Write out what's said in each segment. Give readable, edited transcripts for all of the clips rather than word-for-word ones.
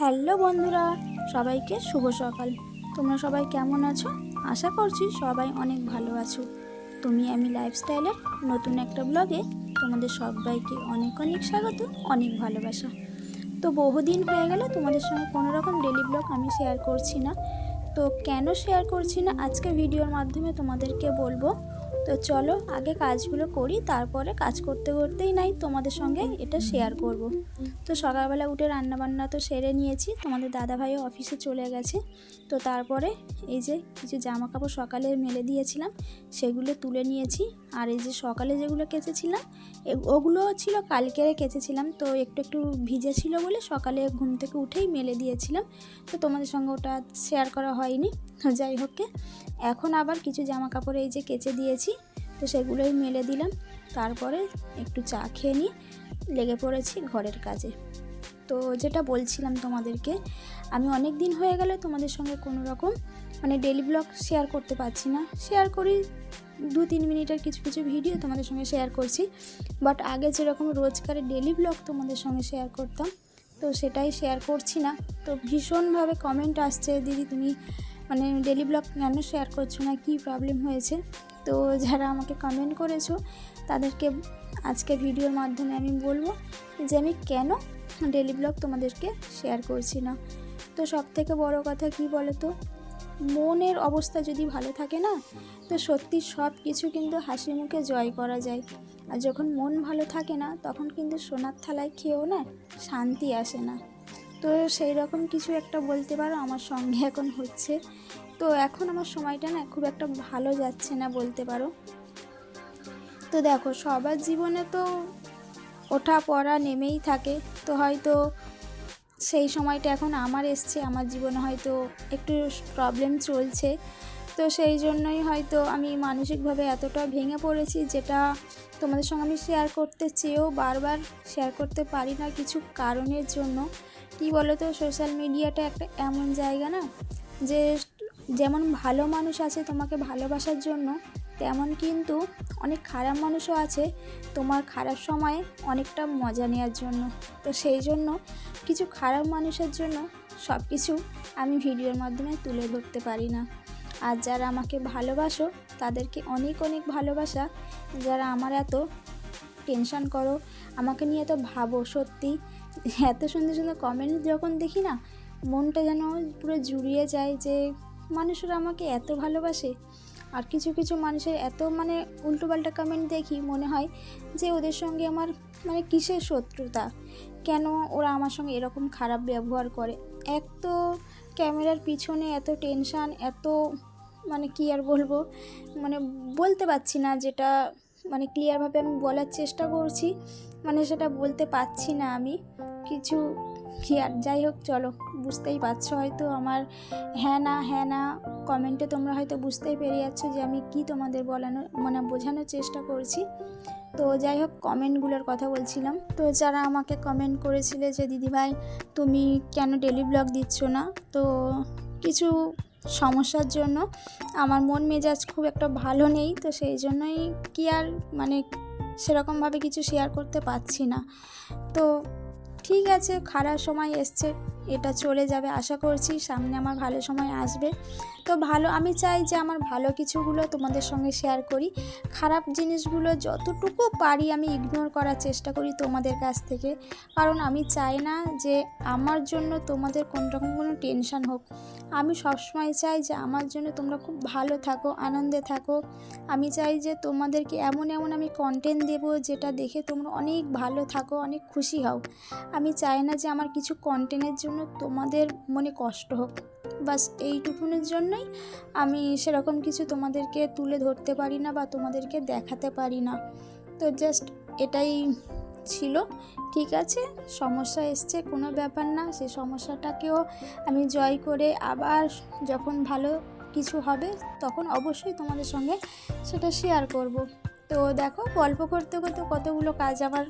Hello বন্ধুরা, সবাইকে শুভ সকাল। তোমরা সবাই কেমন আছো? আশা করছি সবাই অনেক ভালো আছো। আমি লাইফস্টাইলের নতুন একটা ব্লগে তোমাদের সবাইকে অনেক অনেক স্বাগত, অনেক ভালোবাসা। তো বহুদিন হয়ে গেল তোমাদের সঙ্গে কোনো রকম ডেলি ব্লগ আমি শেয়ার করছি না। তো কেন শেয়ার করছি না আজকে ভিডিওর মাধ্যমে তোমাদেরকে বলবো। তো চলো আগে কাজগুলো করি, তারপরে কাজ করতে করতেই নাই তোমাদের সঙ্গে এটা শেয়ার করব। তো সকালবেলা উঠে রান্নাবান্না তো সেরে নিয়েছি, তোমাদের দাদাভাইও অফিসে চলে গেছে। তো তারপরে এই যে কিছু জামা কাপড় সকালে মেলে দিয়েছিলাম সেগুলো তুলে নিয়েছি। আর এই যে সকালে যেগুলো কেচেছিলাম ওগুলো ছিল কালকেরে কেচেছিলাম, তো একটু একটু ভিজে ছিল বলে সকালে ঘুম থেকে উঠেই মেলে দিয়েছিলাম। তো তোমাদের সঙ্গে ওটা শেয়ার করা হয়নি। যাই হোক, এখন আবার কিছু জামা কাপড় এই যে কেচে দিয়েছি, তো সেগুলোই মেলে দিলাম। তারপরে একটু চা খেয়ে নিয়ে লেগে পড়েছি ঘরের কাজে। তো যেটা বলছিলাম তোমাদেরকে, আমি অনেক দিন হয়ে গেলে তোমাদের সঙ্গে কোনো রকম ডেলি ব্লগ শেয়ার করতে পারছি না। শেয়ার করি 2-3 মিনিটের কিছু কিছু ভিডিও তোমাদের সঙ্গে শেয়ার করছি, বাট আগে যেরকম রোজকার ডেলি ব্লগ তোমাদের সঙ্গে শেয়ার করতাম তো সেটাই শেয়ার করছি না। তো ভীষণভাবে কমেন্ট আসছে, দিদি তুমি ডেলি ব্লগ কেন শেয়ার করছো না, কী প্রবলেম হয়েছে? তো যারা আমাকে কমেন্ট করেছো তাদেরকে আজকে ভিডিওর মাধ্যমে আমি বলবো যে আমি কেন ডেলি ব্লগ তোমাদেরকে শেয়ার করছি না। তো সবথেকে বড় কথা কি বলো তো, মনের অবস্থা যদি ভালো থাকে না, তো সত্যি সব কিছু কিন্তু হাসি মুখে জয় করা যায়। আর যখন মন ভালো থাকে না, তখন কিন্তু সোনার থালায় খেয়েও না শান্তি আসে না। তো সেই রকম কিছু একটা বলতে পারো আমার সঙ্গে এখন হচ্ছে। তো এখন আমার সময়টা না খুব একটা ভালো যাচ্ছে না বলতে পারো। তো দেখো, সবার জীবনে তো ওঠা পড়া নেমেই থাকে। তো হয়তো সেই সময়টা এখন আমার এসছে, আমার জীবনে হয়তো একটু প্রবলেম চলছে। তো সেই জন্যই হয়তো আমি মানসিকভাবে এতটা ভেঙে পড়েছি, যেটা তোমাদের সঙ্গে আমি শেয়ার করতে চেয়েও বারবার শেয়ার করতে পারি না কিছু কারণের জন্য। কি বলো তো, সোশ্যাল মিডিয়াটা একটা এমন জায়গা না, যে যেমন ভালো মানুষ আছে তোমাকে ভালোবাসার জন্য, তেমন কিন্তু অনেক খারাপ মানুষও আছে তোমার খারাপ সময়ে অনেকটা মজা নেওয়ার জন্য। তো সেই জন্য কিছু খারাপ মানুষের জন্য সব কিছু আমি ভিডিওর মাধ্যমে তুলে ধরতে পারি না। আর যারা আমাকে ভালোবাসো তাদেরকে অনেক অনেক ভালোবাসা, যারা আমার এত টেনশন করো, আমাকে নিয়ে এত ভাবো। সত্যি এত সুন্দর সুন্দর কমেন্ট যখন দেখি না, মনটা যেন পুরো জুড়িয়ে যায় যে মানুষরা আমাকে এত ভালোবাসে। আর কিছু কিছু মানুষের এত উল্টোপাল্টা কমেন্ট দেখি, মনে হয় যে ওদের সঙ্গে আমার কিসের শত্রুতা, কেন ওরা আমার সঙ্গে এরকম খারাপ ব্যবহার করে। এক তো ক্যামেরার পিছনে এত টেনশান, এত কি আর বলবো, বলতে পারছি না, যেটা ক্লিয়ারভাবে আমি বলার চেষ্টা করছি, সেটা বলতে পারছি না আমি কিছু। কি আর যাই হোক, চলো, বুঝতেই পারছো হয়তো আমার হ্যাঁ না কমেন্টে তোমরা হয়তো বুঝতেই পেরে যাচ্ছ যে আমি কি তোমাদের বোঝানোর চেষ্টা করছি। তো যাই হোক, কমেন্টগুলোর কথা বলছিলাম। তো যারা আমাকে কমেন্ট করেছিলে যে দিদিভাই তুমি কেন ডেলি ব্লগ দিচ্ছ না, তো কিছু সমস্যার জন্য আমার মন মেজাজ খুব একটা ভালো নেই, তো সেই জন্যই কি আর সেরকমভাবে কিছু শেয়ার করতে পারছি না। তো ঠিক আছে, খারাপ সময় এসছে, এটা চলে যাবে, আশা করছি সামনে আমার ভালো সময় আসবে। তো আমি চাই যে আমার ভালো কিছুগুলো তোমাদের সঙ্গে শেয়ার করি, খারাপ জিনিসগুলো যতটুকু পারি আমি ইগনোর করার চেষ্টা করি তোমাদের কাছ থেকে। কারণ আমি চাই না যে আমার জন্য তোমাদের কোনোরকম কোনো টেনশান হোক। আমি সবসময় চাই যে আমার জন্য তোমরা খুব ভালো থাকো, আনন্দে থাকো। আমি চাই যে তোমাদেরকে এমন এমন আমি কন্টেন্ট দেবো যেটা দেখে তোমরা অনেক ভালো থাকো, অনেক খুশি হও। আমি চাই না যে আমার কিছু কন্টেন্টের জন্য তোমাদের মনে কষ্ট হোক। বাস এইটুকুনের জন্যই আমি সেরকম কিছু তোমাদেরকে তুলে ধরতে পারি না বা তোমাদেরকে দেখাতে পারি না। তো জাস্ট এটাই ছিল। ঠিক আছে, সমস্যা এসছে, কোনো ব্যাপার না, সেই সমস্যাটাকেও আমি জয় করে আবার যখন ভালো কিছু হবে তখন অবশ্যই তোমাদের সঙ্গে সেটা শেয়ার করব। তো দেখো, গল্প করতে করতে কতগুলো কাজ আমার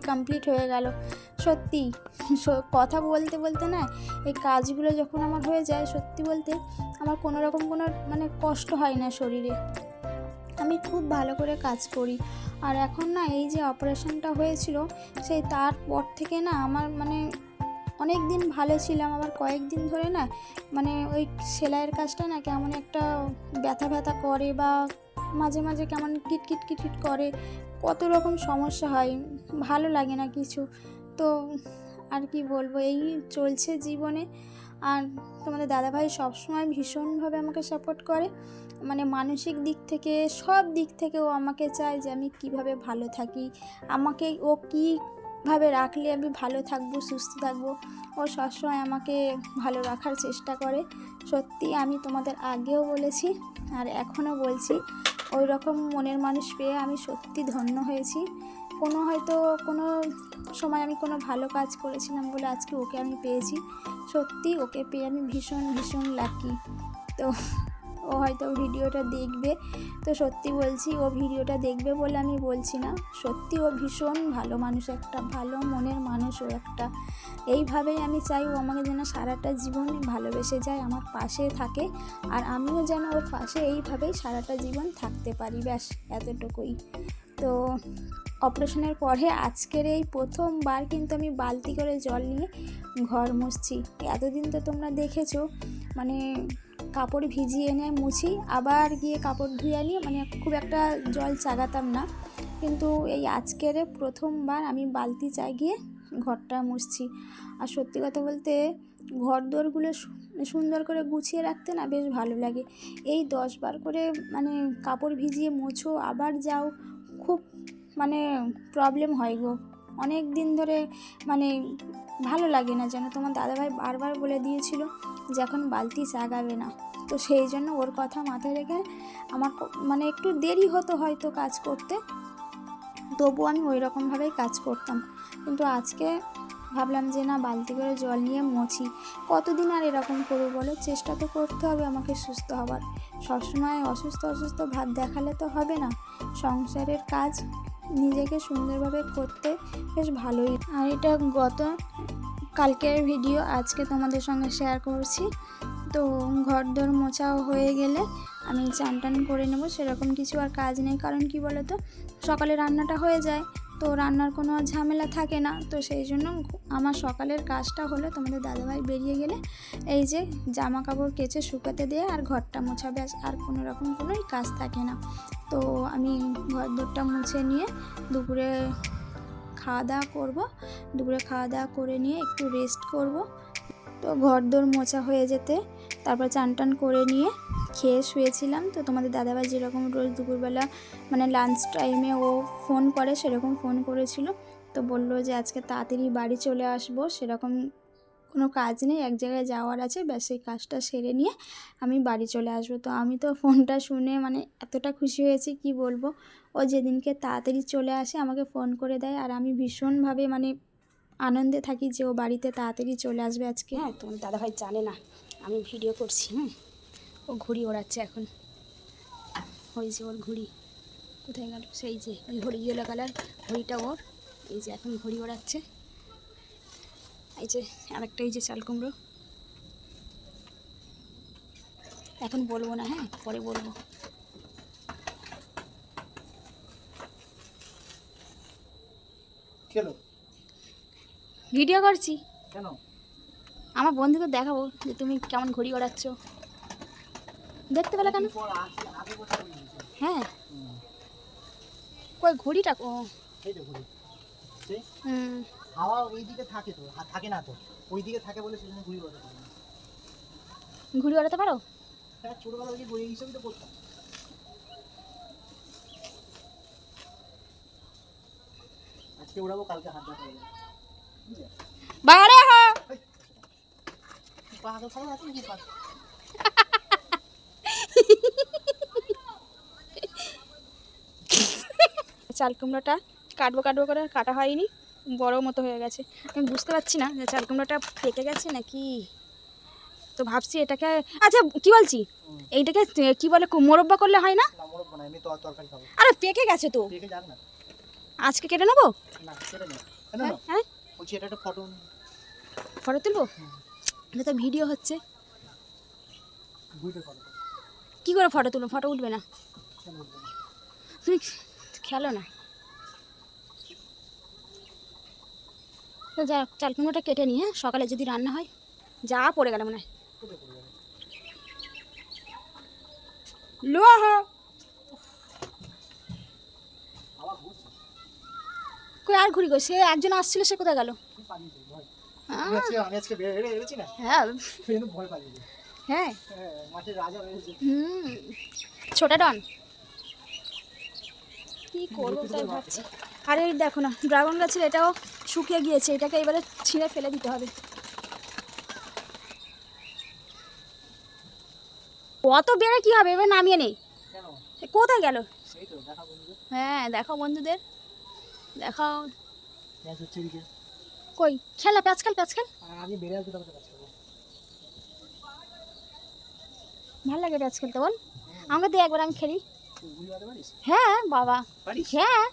কমপ্লিট হয়ে গেল। সত্যি কথা বলতে বলতে না, এই কাজগুলো যখন আমার হয়ে যায়, সত্যি বলতে আমার কোনো রকম কোনো কষ্ট হয় না শরীরে। আমি খুব ভালো করে কাজ করি। আর এখন না, এই যে অপারেশনটা হয়েছিল সেই তারপর থেকে না আমার অনেক দিন ভালো ছিলাম, আবার কয়েকদিন ধরে না মানে ওই সেলাইয়ের কাজটা না কেমন একটা ব্যথা ব্যথা করে, বা মাঝে মাঝে কেমন কিটকিট কিটকিট করে, কত রকম সমস্যা হয়, ভালো লাগে না কিছু। তো আর কি বলবো, এই চলছে জীবনে। আর তোমাদের দাদাভাই সবসময় ভীষণভাবে আমাকে সাপোর্ট করে, মানে মানসিক দিক থেকে সব দিক থেকে ও আমাকে চায় যে আমি কিভাবে ভালো থাকি, আমাকে ও কীভাবে রাখলে আমি ভালো থাকবো, সুস্থ থাকবো, ও সবসময় আমাকে ভালো রাখার চেষ্টা করে। সত্যি আমি তোমাদের আগেও বলেছি আর এখনও বলছি, ওই রকম মনের মানুষ পেয়ে আমি সত্যি ধন্য হয়েছি। হয়তো কোনো সময় আমি কোনো ভালো কাজ করেছিলাম বলে আজকে ওকে আমি পেয়েছি। সত্যি ওকে পেয়ে আমি ভীষণ ভীষণ লাকি। তো ও হয়তো ভিডিওটা দেখবে, তো সত্যি বলছি ও ভিডিওটা দেখবে বলে আমি বলছি না, সত্যি ও ভীষণ ভালো মানুষ, একটা ভালো মনের মানুষ ও একটা। এইভাবেই আমি চাই ও আমাকে যেন সারাটা জীবন ভালোবেসে যায়, আমার পাশে থাকে, আর আমিও যেন ওর পাশে এইভাবেই সারাটা জীবন থাকতে পারি, ব্যাস এতটুকুই। তো অপারেশনের পরে আজকের এই প্রথমবার কিন্তু আমি বালতি করে জল নিয়ে ঘর মুছছি। এতদিন তো তোমরা দেখেছো মানে কাপড় ভিজিয়ে এনে মুছি, আবার গিয়ে কাপড় ধুয়ে নিয়ে মানে খুব একটা জল চাগাতাম না, কিন্তু এই আজকের প্রথমবার আমি বালতি চাগিয়ে ঘরটা মুছছি। আর সত্যি কথা বলতে ঘর দোরগুলো সুন্দর করে গুছিয়ে রাখতে না বেশ ভালো লাগে। এই 10 বার করে মানে কাপড় ভিজিয়ে মোছো আবার যাও, খুব মানে প্রবলেম হয় গো, অনেক দিন ধরে মানে ভালো লাগে না যেন। তোমার দাদাভাই বারবার বলে দিয়েছিল যে এখন বালতি চাগাবে না, তো সেই জন্য ওর কথা মাথায় রেখে আমার মানে একটু দেরি হতো হয়তো কাজ করতে, তবুও আমি ওই রকমভাবেই কাজ করতাম। কিন্তু আজকে ভাবলাম যে না, বালতি করে জল নিয়ে মুছি, কতদিন আর এরকম করবো বলো, চেষ্টা তো করতে হবে আমাকে সুস্থ হবার। সবসময় অসুস্থ অসুস্থ ভাব দেখালে তো হবে না, সংসারের কাজ নিজেকে সুন্দরভাবে করতে বেশ ভালোই। আর এটা কালকের ভিডিও আজকে তোমাদের সঙ্গে শেয়ার করছি। তো ঘর দোর মোছাও হয়ে গেলে আমি চান টান করে নেব, সেরকম কিছু আর কাজ নেই। কারণ কি বলো তো, সকালে রান্নাটা হয়ে যায়, তো রান্নার কোনো ঝামেলা থাকে না। তো সেই জন্য আমার সকালের কাজটা হলো তোমাদের দাদাভাই বেরিয়ে গেলে এই যে জামা কাপড় কেচে শুকাতে দিয়ে আর ঘরটা মোছা, ব্যাস, আর কোনো রকম কোনোই কাজ থাকে না। তো আমি ঘর দোরটা মুছে নিয়ে দুপুরে খাওয়া দাওয়া করবো, দুপুরে খাওয়া দাওয়া করে নিয়ে একটু রেস্ট করব। তো ঘর দোর মোছা হয়ে যেতে তারপর চান টান করে নিয়ে খেয়ে শুয়েছিলাম। তো তোমাদের দাদাভাই যেরকম রোজ দুপুরবেলা মানে লাঞ্চ টাইমে ও ফোন করে সেরকম ফোন করেছিল, তো বললো যে আজকে তাড়াতাড়ি বাড়ি চলে আসবো, সেরকম কোনো কাজ নেই, এক জায়গায় যাওয়ার আছে, ব্যাস সেই কাজটা সেরে নিয়ে আমি বাড়ি চলে আসবো। তো আমি তো ফোনটা শুনে মানে এতটা খুশি হয়েছি কি বলবো। ও যেদিনকে তাড়াতাড়ি চলে আসে আমাকে ফোন করে দেয়, আর আমি ভীষণভাবে মানে আনন্দে থাকি যে ও বাড়িতে তাড়াতাড়ি চলে আসবে আজকে। হ্যাঁ, তোমার দাদাভাই জানে না আমি ভিডিও করছি। ও ঘুড়ি ওড়াচ্ছে এখন, ওই যে ওর ঘুড়ি কোথায় গেল, সেই যে ওই ঘড়ি ইয়েলো কালার ঘড়িটা ওর, এই যে এখন ঘুড়ি ওড়াচ্ছে। এই যে আরেকটা এই যে চাল কুমড়ো, এখন বলবো না, হ্যাঁ পরে বলবো। ভিডিও করছি কেন? আমার বন্ধুকে দেখাবো যে তুমি কেমন ঘড়ি ওড়াচ্ছ, দেখতে পেলে কেন? হ্যাঁ, কই ঘড়িটা? ও হাওয়া ওইদিকে থাকে তো, থাকে না তো, ওইদিকে থাকে বলে সেজন্য ঘুড়ি ওড়াতে পারি না। ঘুড়ি ওড়াতে পারো? হ্যাঁ, ছোটবেলা থেকে ঘুড়ি হিসেবে তো করতাম। আজকে উড়াবো, কালকে হাত ব্যথা হয়ে যাবে। বারে হ্যাঁ, পাহাড়ে খাওয়া আছে নাকি? চাল কুমড়োটা কাটবো কাটবো করে কাটা হয়নি, বড় মতো হয়ে গেছে। আমি বুঝতে পারছি না যে চাল কুমড়োটা পেকে গেছে নাকি, তো ভাবছি এটাকে, আচ্ছা কি বলছি, এইটাকে কি বলে মোরব্বা করলে হয় না? না, মোরব্বা না, এমনি তরকারি খাবো। আরে পেকে গেছে তো, দেখে যাক না। আজকে কেটে নেবো? না, কেটে নে। কেন না? হ্যাঁ, বলছি এটা একটা ফটো ফটো তুলবো, এটা তো ভিডিও হচ্ছে। ঘুরতে ফটো কি করে ফটো তুলবো? ফটো উঠবে না, কেন উঠবে না? তুমি খেলো না। তো যা চাল কুমড়োটা কেটে নিয়ে সকালে যদি রান্না হয়, যা পড়ে গেল মনে হয়। কোথায় পড়ে যাবে? লোহা আবার ঘুরছে। কই আর ঘুরি গো, সে একজন আসছিল, সে কোথায় গেল? তুই পালিয়েছিস ভয়। হ্যাঁ। আমি আজকে বেড়েছি না, হ্যাঁ তুই কিন্তু ভয় পালিয়েছিস। হ্যাঁ হ্যাঁ, মাঠের রাজা হয়েছে। ছোটা ডন কি করবো তাই ভাবছি। আরে এই দেখো না, ড্রাগন গাছের এটাও শুকিয়ে গিয়েছে, এটাকে এবারে ছিঁড়ে ফেলে দিতে হবে। কত বেড়ে কি হবে, এবার নামিয়ে নেই। কেন? এ কোথায় গেল? সেই তো দেখা বন্ধুদের হ্যাঁ দেখাও বন্ধুদের, দেখাও। ম্যাচ হচ্ছে এদিকে। কই খেলা, প্যাচকাল প্যাচকাল আর আমি বেড়ে আসবো তবে কাজ করবো। ভালো লাগে প্যাচ খেলতে, বল আমাকে দে একবার, আমি খেলি। তুই ঘুড়ি বাঁধতে পারিস? হ্যাঁ বাবা, পারিস? হ্যাঁ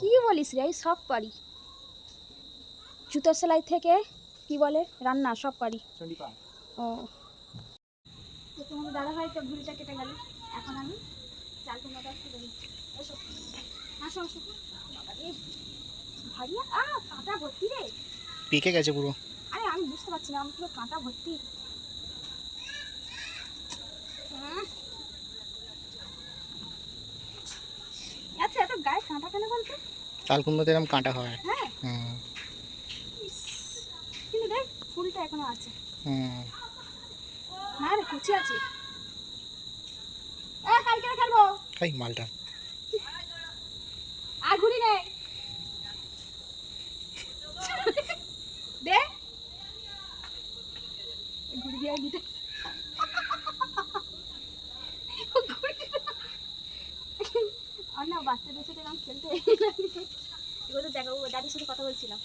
কি বলিস রে, আমি সব পারি। জুতোর সেলাই থেকে কি বলে রান্না সব পারি। চণ্ডীপা। ও তো তোমাদের দাদা ভাই তো ঘুড়িটা কেটে গেল, এখন আমি চাল কুমড়োটা তুলে নিচ্ছি। এসো আসো আসো। এ ভারী, কাঁটা ভর্তি রে। পেকে গেছে পুরো। আরে আমি বুঝতে পারছি না, আমার পুরো কাঁটা ভর্তি। আচ্ছা এত গায়ে কাঁটা কেন বলতো? চাল কুমড়োতে এরকম কাঁটা হয়। হ্যাঁ হুম ইস, কিন্তু দেখ ফুলটা এখনো আছে। হুম। না রে কুচি আছে। কালকে খেলবো। খাই মালটা। আর ঘুরি নে দে ঘুরি দিয়ে দিতে। আর না বাচ্চাদের সাথে এরকম খেলতে এগুলো তো দেখাবো, দাদির সাথে কথা বলছিলাম।